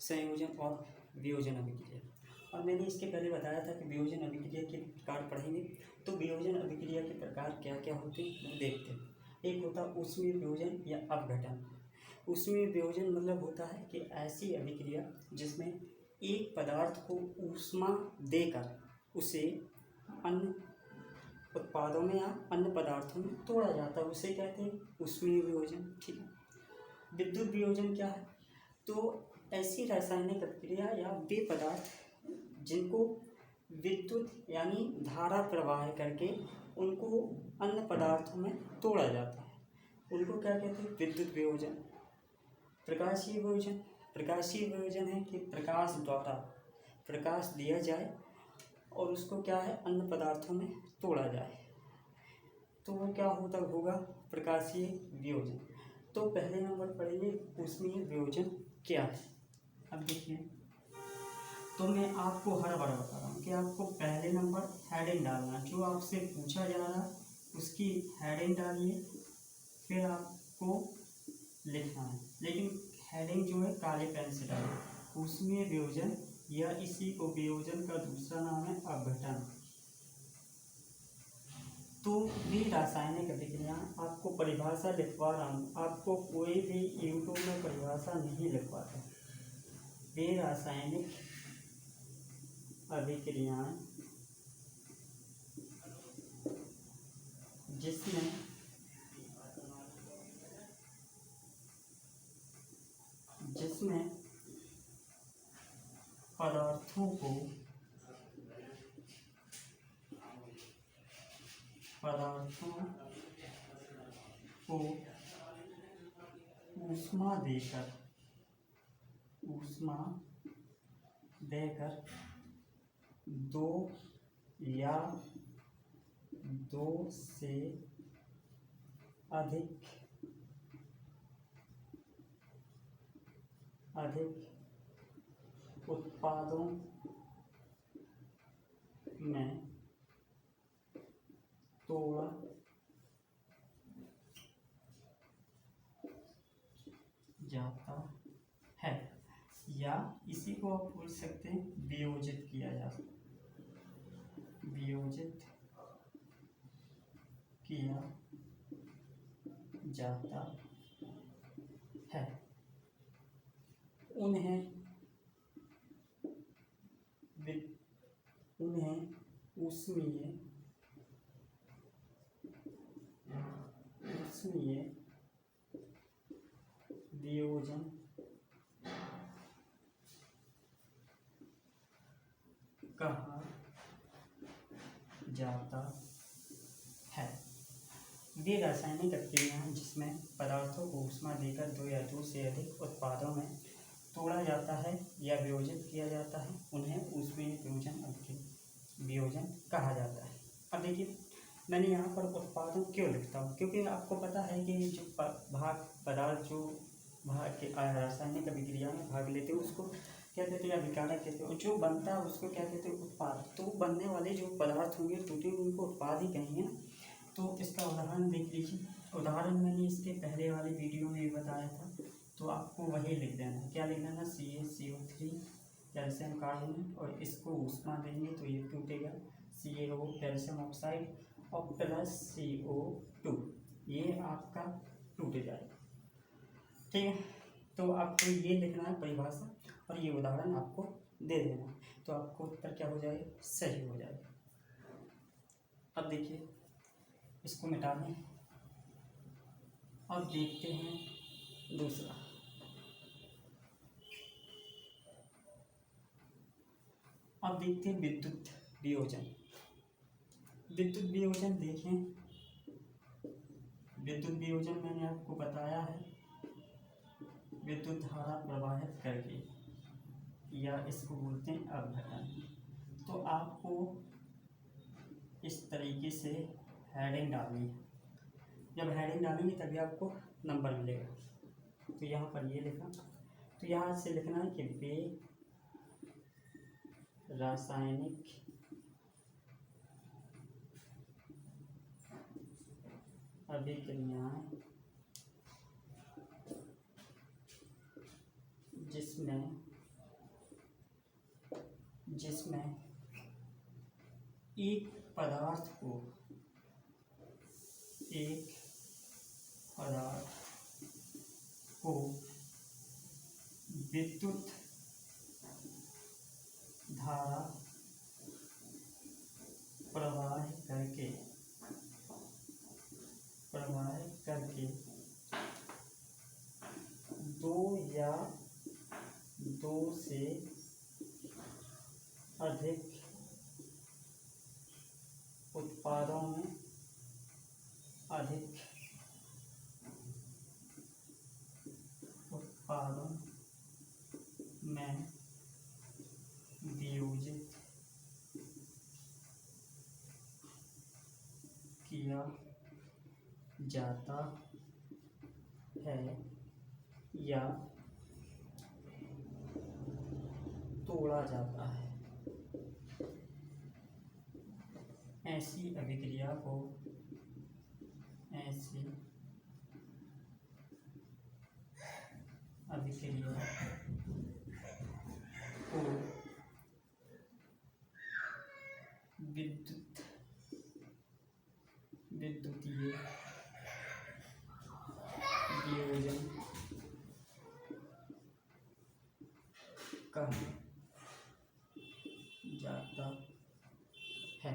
संयोजन और वियोजन अभिक्रिया। और मैंने इसके पहले बताया था कि वियोजन अभिक्रिया के प्रकार पढ़ेंगे। तो वियोजन अभिक्रिया के प्रकार क्या क्या होते हैं वो देखते हैं। एक होता है ऊष्मीय वियोजन या अपघटन। ऊष्मीय वियोजन मतलब होता है कि ऐसी अभिक्रिया जिसमें एक पदार्थ को ऊष्मा देकर उसे अन्य उत्पादों में या अन्य पदार्थों में तोड़ा जाता है, उसे कहते हैं ऊष्मीय वियोजन। ठीक है। विद्युत वियोजन क्या है? तो ऐसी रासायनिक अभिक्रिया या वे पदार्थ जिनको विद्युत यानी धारा प्रवाह करके उनको अन्य पदार्थों में तोड़ा जाता है, उनको क्या कहते हैं? विद्युत वियोजन। प्रकाशीय वियोजन, प्रकाशीय वियोजन है कि प्रकाश द्वारा प्रकाश दिया जाए और उसको क्या है अन्य पदार्थों में तोड़ा जाए, तो वो क्या होगा? प्रकाशीय वियोजन। तो पहले नंबर पढ़ेंगे ऊष्मीय वियोजन क्या है। अब देखिए, तो मैं आपको हर बार बता रहा हूँ कि आपको पहले नंबर हेडिंग डालना, जो आपसे पूछा जा रहा है उसकी हेडिंग डालिए, फिर आपको लिखना है, लेकिन हेडिंग जो है काले पेन से डालिए। ऊष्मीय वियोजन या इसी को वियोजन का दूसरा नाम है अपघटन। तो भी रासायनिक अभिक्रिया, आपको परिभाषा लिखवा रहा हूँ, आपको कोई भी यूट्यूब में परिभाषा नहीं लिखवाता। वे रासायनिक अभिक्रियाएं जिसमें पदार्थों को ऊष्मा देकर दो या दो से अधिक उत्पादों में तोड़ा जाता है, या इसी को आप बोल सकते हैं वियोजित किया जाता है। उन्हें ऊष्मीय वियोजन कहा जाता है। वे रासायनिक अभिक्रियाएं जिसमें पदार्थों को ऊष्मा देकर दो या दो से अधिक उत्पादों में तोड़ा जाता है या वियोजित किया जाता है, उन्हें ऊष्मीय वियोजन कहा जाता है। अब देखिए, मैंने यहाँ पर उत्पादन क्यों लिखता हूँ, क्योंकि आपको पता है कि जो पदार्थ जो भाग के रासायनिक अभिक्रिया में भाग लेते हैं उसको क्या कहते हैं? अभिकारक कहते हैं। जो बनता है उसको क्या कहते हैं? उत्पाद। तो बनने वाले जो पदार्थ होंगे टूटे उनको उत्पाद ही कहेंगे। तो इसका उदाहरण देख लीजिए। उदाहरण मैंने इसके पहले वाले वीडियो में बताया था, तो आपको वही लिख देना। क्या लिख देना? CaCO3 कैल्शियम कार्बोनेट, और इसको ऊष्मा देंगे तो ये टूटेगा, CaO कैल्शियम ऑक्साइड और प्लस CO2, ये आपका टूट जाएगा। ठीक है। तो आपको ये लिखना है परिभाषा और ये उदाहरण आपको दे देना, तो आपको उत्तर क्या हो जाएगा? सही हो जाएगा। अब देखिए, इसको मिटा दें। अब देखते हैं दूसरा। अब देखते हैं विद्युत वियोजन। विद्युत वियोजन देखें, विद्युत वियोजन मैंने आपको बताया है विद्युत धारा प्रवाहित करके, या इसको बोलते हैं अपघटन। तो आपको इस तरीके से हेडिंग डालनी है। जब हेडिंग डालेंगे तभी आपको नंबर मिलेगा। तो यहाँ पर ये लिखा, तो यहाँ से लिखना है कि वे रासायनिक अभिक्रियाएं जिसमें जिसमें एक पदार्थ को विद्युत धारा प्रवाह करके दो या दो से अधिक उत्पादों में वियोजित किया जाता है या तोड़ा जाता है। ऐसी अभिक्रिया को विद्युतीय वियोजन कहा जाता है।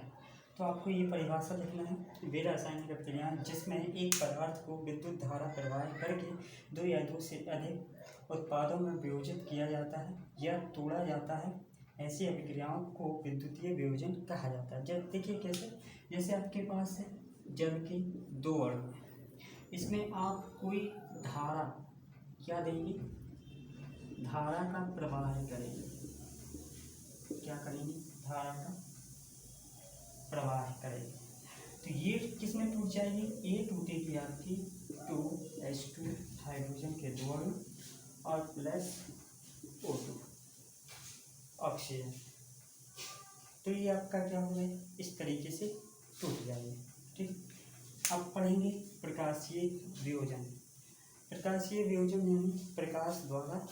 तो आपको ये परिभाषा लिखना है। वे रासायनिक अभिक्रियाएं जिसमें एक पदार्थ को विद्युत धारा प्रवाह करके दो या दो से अधिक उत्पादों में वियोजित किया जाता है या तोड़ा जाता है, ऐसी अभिक्रियाओं को विद्युतीय वियोजन कहा जाता है। जब देखिए कैसे, जैसे आपके पास है जल के दो अणु हैं, इसमें आप कोई धारा क्या देंगे, धारा का प्रवाह करेंगे। क्या करेंगे, धारा का प्रवाह करेंगे। तो ये किस में टूट जाएगी, ये टूटेगी आपकी 2H2 हाइड्रोजन के दो अणु और प्लस O2 ऑक्सीजन। तो ये आपका क्या होगा, इस तरीके से टूट जाएगी। ठीक, अब पढ़ेंगे प्रकाशीय वियोजन। प्रकाशीय वियोजन यानी प्रकाश द्वारा,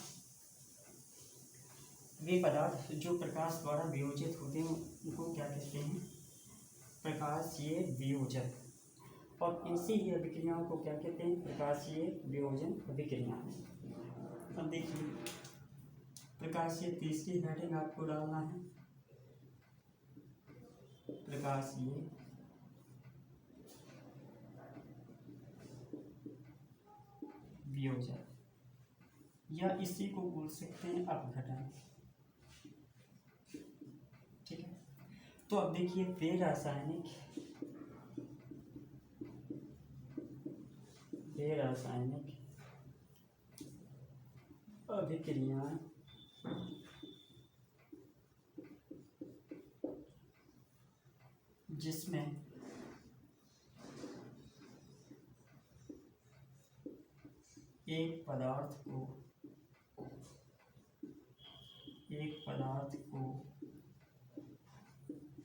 वे पदार्थ जो प्रकाश द्वारा वियोजित होते हैं उनको क्या कहते हैं, प्रकाशीय वियोजन। और ऐसी ही अभिक्रियाओं को क्या कहते हैं, प्रकाशीय वियोजन अभिक्रियाएं। अब देखिए प्रकाशीय, तीसरी हेडिंग आपको डालना है प्रकाशीय वियोजन, या इसी को बोल सकते हैं अपघटन। ठीक है, तो अब देखिए वे रासायनिक अभिक्रियाएं जिसमें एक पदार्थ को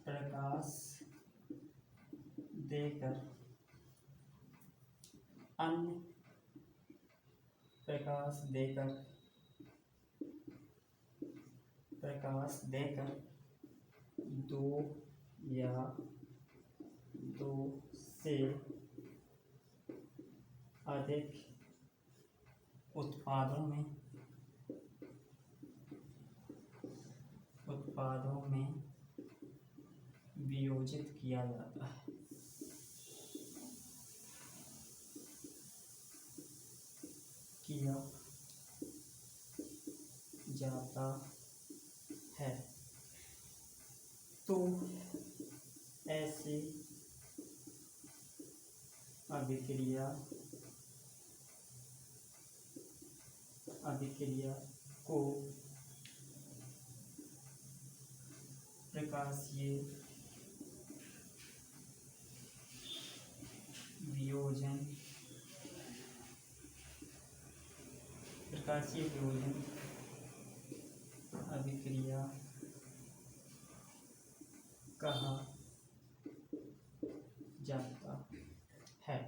प्रकाश देकर अन्य प्रकाश देकर दो या दो से अधिक उत्पादों में वियोजित किया जाता है। तो ऐसी अभिक्रिया को प्रकाशीय वियोजन अभिक्रिया कहा जाता है।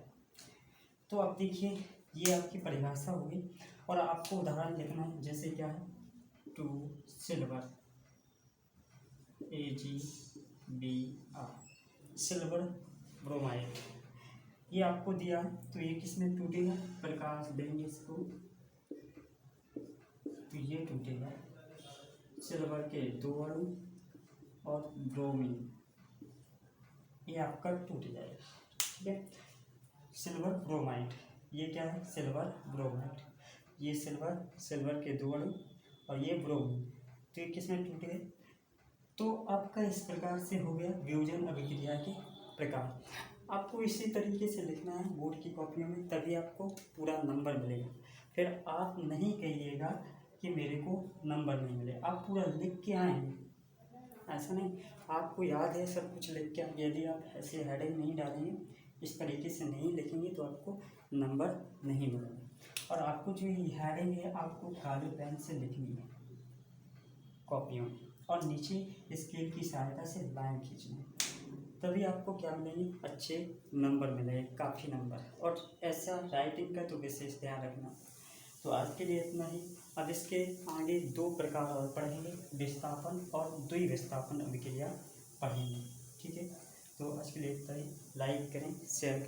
तो अब देखिए ये आपकी परिभाषा होगी और आपको उदाहरण लिखना है। जैसे क्या है, 2 सिल्वर AgBr, सिल्वर ब्रोमाइड। ये आपको दिया तो ये किस में टूटेगा, प्रकाश देंगे इसको तो ये टूटेगा, सिल्वर के 2 अणु और ब्रोमीन, ये आपका टूट जाएगा। ठीक है, सिल्वर ब्रोमाइड, ये क्या है, सिल्वर ब्रोमाइड, ये सिल्वर के 2 अणु और ये ब्रोमीन, तो ये किस में टूट गए। तो आपका इस प्रकार से हो गया वियोजन अभिक्रिया के प्रकार। आपको इसी तरीके से लिखना है बोर्ड की कॉपियों में, तभी आपको पूरा नंबर मिलेगा। फिर आप नहीं कहिएगा कि मेरे को नंबर नहीं मिले, आप पूरा लिख के आएंगे, ऐसा नहीं आपको याद है सब कुछ लिख के। यदि आप ऐसे हेडिंग नहीं डालेंगे, इस तरीके से नहीं लिखेंगे तो आपको नंबर नहीं मिलेगा। और आपको जो ये हेडिंग है आपको काले पेन से लिखनी है कॉपियों में, और नीचे स्केल की सहायता से लाइन खींचना है, तभी आपको क्या मिलेंगे, अच्छे नंबर मिलेंगे, काफ़ी नंबर। और ऐसा राइटिंग का तो विशेष ध्यान रखना। तो आज के लिए इतना ही। अब इसके आगे 2 प्रकार और पढ़ेंगे, विस्थापन और द्विविस्थापन अभिक्रिया पढ़ेंगे। ठीक है, तो आज के लिए इतना ही। लाइक करें, शेयर करें।